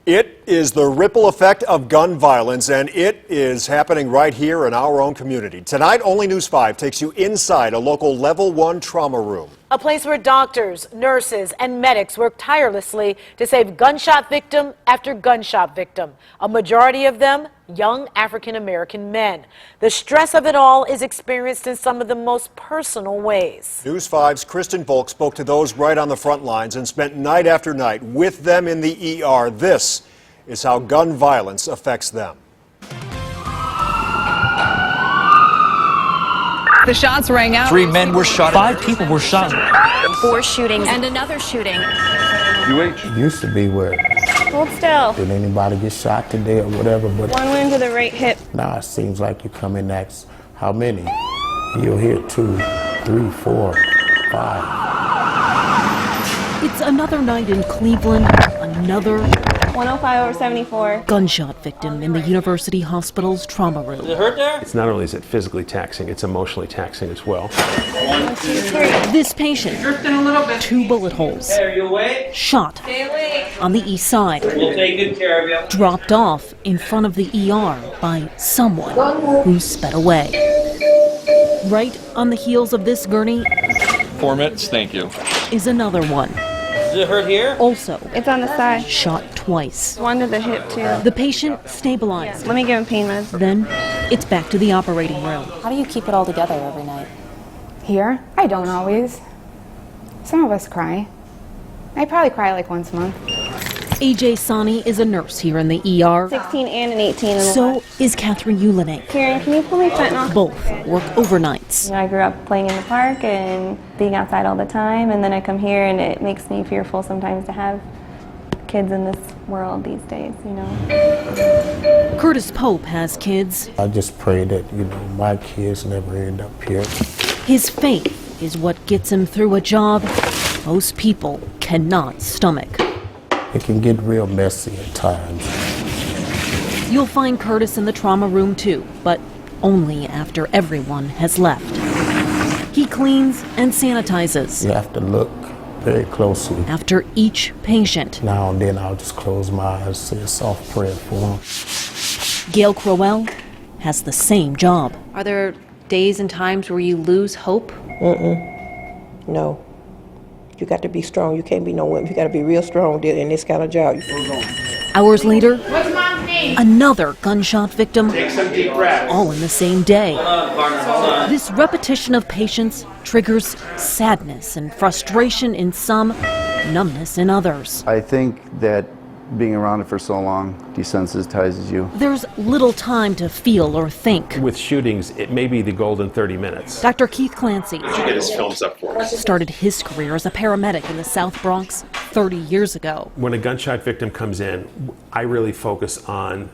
It is the ripple effect of gun violence, and it is happening right here in our own community. Tonight, Only News 5 takes you inside a local Level 1 trauma room. A place where doctors, nurses, and medics work tirelessly to save gunshot victim after gunshot victim. A majority of them, young African-American men. The stress of it all is experienced in some of the most personal ways. News 5's Kristen Volk spoke to those right on the front lines and spent night after night with them in the ER. This is how gun violence affects them. The shots rang out. 3 men were shot. 5 people were shot. 4 shootings and another shooting. It used to be where Hold still. did anybody get shot today or whatever, but One wound to the right hip. now it seems like you come in next. How many? You'll hear 2, 3, 4, 5. It's another night in Cleveland, another 105/74. gunshot victim in the University Hospital's trauma room. Does it hurt there? It's not only is it physically taxing, it's emotionally taxing as well. 1, 2, 3. This patient, 2 bullet holes, Hey, are you awake? shot on the east side, We'll take good care of you. dropped off in front of the ER by someone who sped away. Right on the heels of this gurney 4 minutes, thank you. is another one, Does it hurt here? also It's on the side. shot twice. One to the hip, too. The patient stabilized. Let me give him pain meds. Then it's back to the operating room. How do you keep it all together every night? Here? I don't always. Some of us cry. I probably cry like once a month. AJ Sani is a nurse here in the ER. 16 and an 18 in the So left. is Catherine Ulinek. Karen, can you pull me fentanyl? Both work overnights. I grew up playing in the park and being outside all the time, and then I come here and it makes me fearful sometimes to have kids in this world these days, you know. Curtis Pope has kids. I just pray that, my kids never end up here. His faith is what gets him through a job most people cannot stomach. It can get real messy at times. You'll find Curtis in the trauma room too, but only after everyone has left. He cleans and sanitizes. You have to look very closely. After each patient. Now and then I'll just close my eyes, say a soft prayer for them. Gail Crowell has the same job. Are there days and times where you lose hope? No. You got to be strong. You can't be no wimp. You got to be real strong in this kind of job. Hours later, another gunshot victim, all in the same day. This repetition of patients triggers sadness and frustration in some, numbness in others. I think that being around it for so long desensitizes you. There's little time to feel or think. With shootings, it may be the golden 30 minutes. Dr. Keith Clancy Get his films up for us. started his career as a paramedic in the South Bronx 30 years ago. When a gunshot victim comes in, I really focus on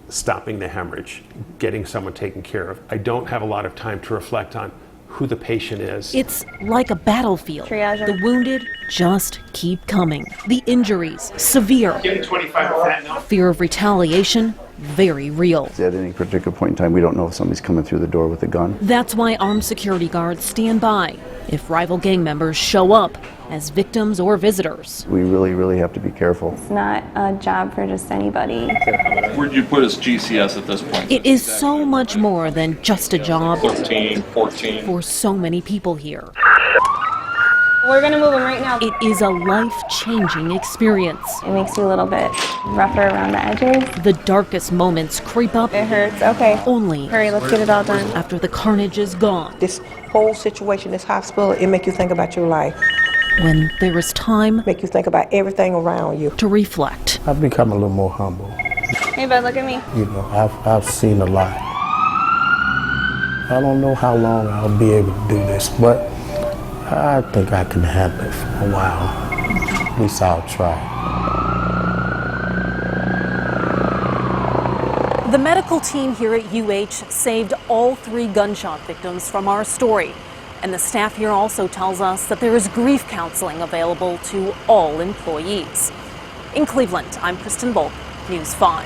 stopping the hemorrhage, getting someone taken care of. I don't have a lot of time to reflect on who the patient is. It's like a battlefield. Triage. The wounded just keep coming. The injuries, severe. Give him 25 of that now. Fear of retaliation, very real. At any particular point in time, we don't know if somebody's coming through the door with a gun. That's why armed security guards stand by if rival gang members show up as victims or visitors. We really, really have to be careful. It's not a job for just anybody. Where'd you put his GCS at this point? It is so much more than just a job 13, 14. for so many people here. We're going to move him right now. It is a life-changing experience. It makes you a little bit rougher around the edges. The darkest moments creep up It hurts. Okay. only Hurry, let's get it all done. after the carnage is gone. This whole situation, this hospital, it make you think about your life. When there is time Make you think about everything around you. to reflect. I've become a little more humble. Hey, bud, look at me. I've seen a lot. I don't know how long I'll be able to do this, but I think I can handle it for a while. At least I'll try. The medical team here at UH saved all 3 gunshot victims from our story. And the staff here also tells us that there is grief counseling available to all employees. In Cleveland, I'm Kristen Volk, News 5.